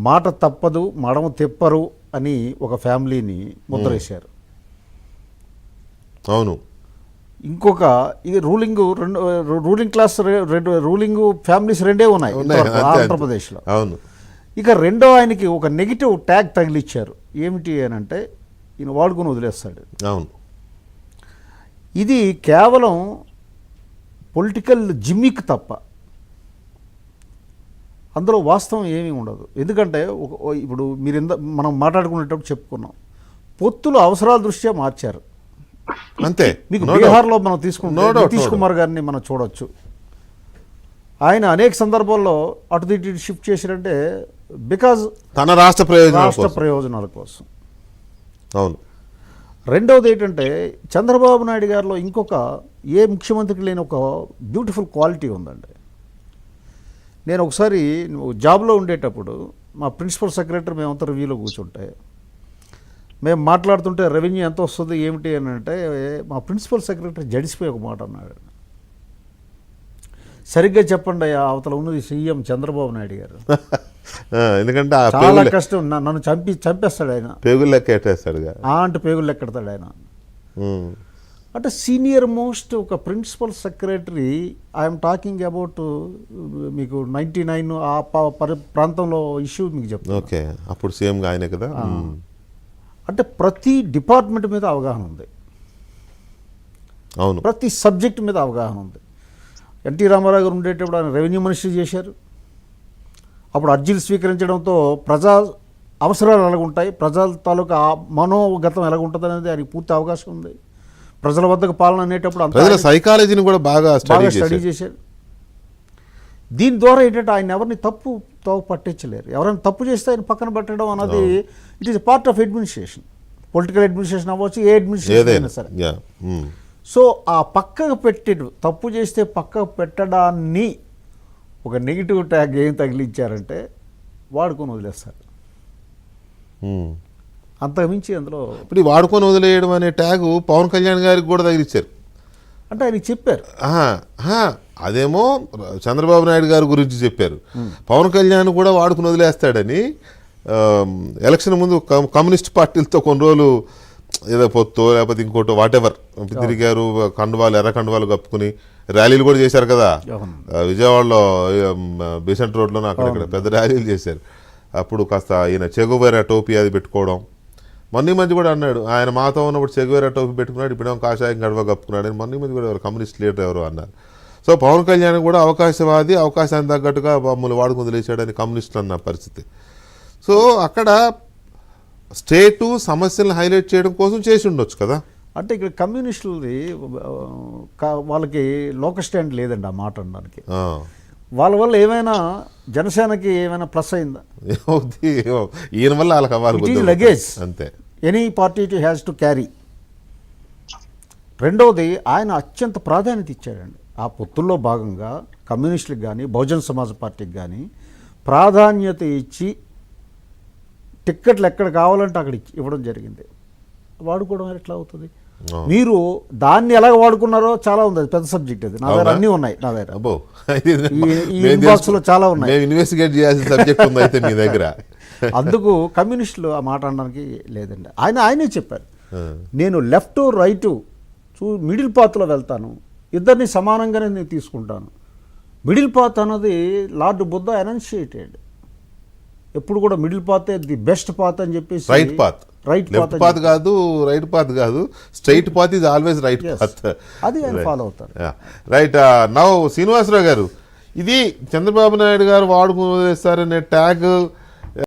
మాట తప్పదు మడమ తిప్పరు అని ఒక ఫ్యామిలీని ముద్రేశారు. అవును. ఇంకొక ఇది రూలింగ్ క్లాస్ రూలింగ్ ఫ్యామిలీస్ రెండే ఉన్నాయి ఆంధ్రప్రదేశ్లో. అవును. ఇక రెండో ఆయనకి ఒక నెగిటివ్ ట్యాగ్ తగిలిచ్చారు. ఏమిటి అని అంటే ఈయన వాడుకొని వదిలేస్తాడు. అవును. ఇది కేవలం పొలిటికల్ జిమ్మిక్ తప్ప అందులో వాస్తవం ఏమీ ఉండదు. ఎందుకంటే ఇప్పుడు మనం మాట్లాడుకునేటప్పుడు చెప్పుకున్నాం, పొత్తులు అవసరాల దృష్ట్యా మార్చారు. అంతే. మీకు బీహార్లో మనం తీసుకుంటే నితీష్ కుమార్ గారిని మనం చూడొచ్చు. ఆయన అనేక సందర్భాల్లో అటు ఇటు షిఫ్ట్ చేశారంటే బికాజ్ తన రాష్ట్ర ప్రయోజనాల కోసం. అవును. రెండవది ఏంటంటే చంద్రబాబు నాయుడు గారిలో ఇంకొక ఏ ముఖ్యమంత్రికి లేని ఒక బ్యూటిఫుల్ క్వాలిటీ ఉందండి. నేను ఒకసారి జాబ్లో ఉండేటప్పుడు మా ప్రిన్సిపల్ సెక్రటరీ మేమంతా రివ్యూలో కూర్చుంటే మేము మాట్లాడుతుంటే రెవెన్యూ ఎంత వస్తుంది ఏమిటి అని అంటే మా ప్రిన్సిపల్ సెక్రటరీ జడిసిపోయి ఒక మాట అన్నాడు. సరిగ్గా చెప్పండి, అవతల ఉన్నది సీఎం చంద్రబాబు నాయుడు గారు. ఎందుకంటే చాలా కష్టం, నన్ను చంపేస్తాడు ఆయన, పేగులు లెక్కేస్తాడు అంటే పేగులు లెక్కెడతాడు ఆయన. అంటే సీనియర్ మోస్ట్ ఒక principal secretary I'm talking about మీకు 99 ఆ ప్రాంతంలో ఇష్యూ మీకు చెప్తాను. ఓకే, అప్పుడు సీఎంగా ఆయనే కదా. అంటే ప్రతి డిపార్ట్మెంట్ మీద అవగాహన ఉంది. అవును. ప్రతి సబ్జెక్ట్ మీద అవగాహన ఉంది. ఎన్టీ రామారావు గారు ఉండేటప్పుడు ఆయన రెవెన్యూ మినిస్ట్రీ చేశారు. అప్పుడు అర్జీలు స్వీకరించడంతో ప్రజా అవసరాలు ఎలాగుంటాయి, ప్రజల తాలూకా మనోగతం ఎలాగుంటుంది అనేది ఆయనకి పూర్తి అవకాశం ఉంది. ప్రజల వద్దకు పాలన అనేటప్పుడు ప్రజల సైకాలజీని కూడా బాగా స్టడీ చేశారు. దీని ద్వారా ఏంటంటే ఆయన ఎవరిని తప్పు పట్టించలేరు. ఎవరైనా తప్పు చేస్తే ఆయన పక్కన పెట్టడం అన్నది it is part of administration. Political administration అవ్వచ్చు, ఏ అడ్మినిస్ట్రేషన్ అయినా సరే. సో ఆ పక్కకు తప్పు చేస్తే పక్కకు పెట్టడాన్ని ఒక నెగిటివ్ ట్యాగ్ ఏం తగిలించారంటే వాడుకొని వదిలేస్తారు. అంతకుమించి అందులో ఇప్పుడు వాడుకొని వదిలేయడం అనే ట్యాగ్ పవన్ కళ్యాణ్ గారికి కూడా తగిలిచ్చారు. అంటే ఆయనకి చెప్పారు. అదేమో చంద్రబాబు నాయుడు గారి గురించి చెప్పారు. పవన్ కళ్యాణ్ కూడా వాడుకుని వదిలేస్తాడని ఎలక్షన్ ముందు కమ్యూనిస్ట్ పార్టీలతో కొన్ని రోజులు ఏదో పొత్తు లేకపోతే ఇంకోటో వాటెవర్ తిరిగారు. ఎర్ర కండువాలు కప్పుకుని ర్యాలీలు కూడా చేశారు కదా. విజయవాడలో బీసెంట్ రోడ్లోనే అక్కడక్కడ పెద్ద ర్యాలీలు చేశారు. అప్పుడు కాస్త ఈయన చెగువేరా టోపీ అది పెట్టుకోవడం. మొన్న మంది కూడా అన్నాడు, ఆయన మాతో ఉన్నప్పుడు చెగువేరా టోపీ పెట్టుకున్నాడు, ఇప్పుడేమో కాషాయం గడవ కప్పుకున్నాడు అని మొన్న మంది కూడా ఎవరు కమ్యూనిస్ట్ లీడర్ ఎవరు అన్నారు. సో పవన్ కళ్యాణ్ కూడా అవకాశవాది, అవకాశానికి తగ్గట్టుగా మమ్మల్ని వాడుకొని వదిలేసాడని కమ్యూనిస్టులు అన్న పరిస్థితి. సో అక్కడ స్టేటు సమస్యలను హైలైట్ చేయడం కోసం చేసి ఉండొచ్చు కదా. అంటే ఇక్కడ కమ్యూనిస్టులది వాళ్ళకి లోకల్ స్టాండ్ లేదండి ఆ మాట అనడానికి. వాళ్ళ వల్ల ఏమైనా జనసేనకి ఏమైనా ప్లస్ అయిందా? ఈయన వల్ల వాళ్ళకి అవ్వాలి లగేజ్ అంతే. Any party has to carry. రెండవది ఆయన అత్యంత ప్రాధాన్యత ఇచ్చాడండి. ఆ పొత్తుల్లో భాగంగా కమ్యూనిస్టులకు కానీ బహుజన సమాజ్ పార్టీకి కానీ ప్రాధాన్యత ఇచ్చి టిక్కెట్లు ఎక్కడ కావాలంటే అక్కడ ఇవ్వడం జరిగింది. వాడుకోవడం ఎట్లా అవుతుంది? మీరు దాన్ని ఎలాగ వాడుకున్నారో చాలా ఉంది, అది పెద్ద సబ్జెక్ట్. అది నా దగ్గర అన్నీ ఉన్నాయి. నా దగ్గర ఈ ఇన్బాక్స్ లో చాలా ఉన్నాయి. ఇన్వెస్టిగేట్ చేయాల్సిన సబ్జెక్ట్ ఉంది అయితే మీ దగ్గర. అందుకు కమ్యూనిస్టులు ఆ మాట అనడానికి లేదండి. ఆయనే చెప్పారు, నేను లెఫ్ట్ రైట్ మిడిల్ పాత్లో వెళ్తాను, ఇద్దరిని సమానంగానే నేను తీసుకుంటాను. మిడిల్ పాత్ అన్నది లార్డ్ బుద్ధ ఎనౌన్షియేటెడ్. ఎప్పుడు కూడా middle path the best path అని చెప్పేసి. రైట్ పాత్ కాదు, రైట్ పాత్ కాదు, straight path is always right path. అది ఆయన ఫాలో అవుతారు. రైట్. నౌ శ్రీనివాసరావు గారు, ఇది చంద్రబాబు నాయుడు గారు వాడుకుని వదిలేస్తారనే ట్యాగ్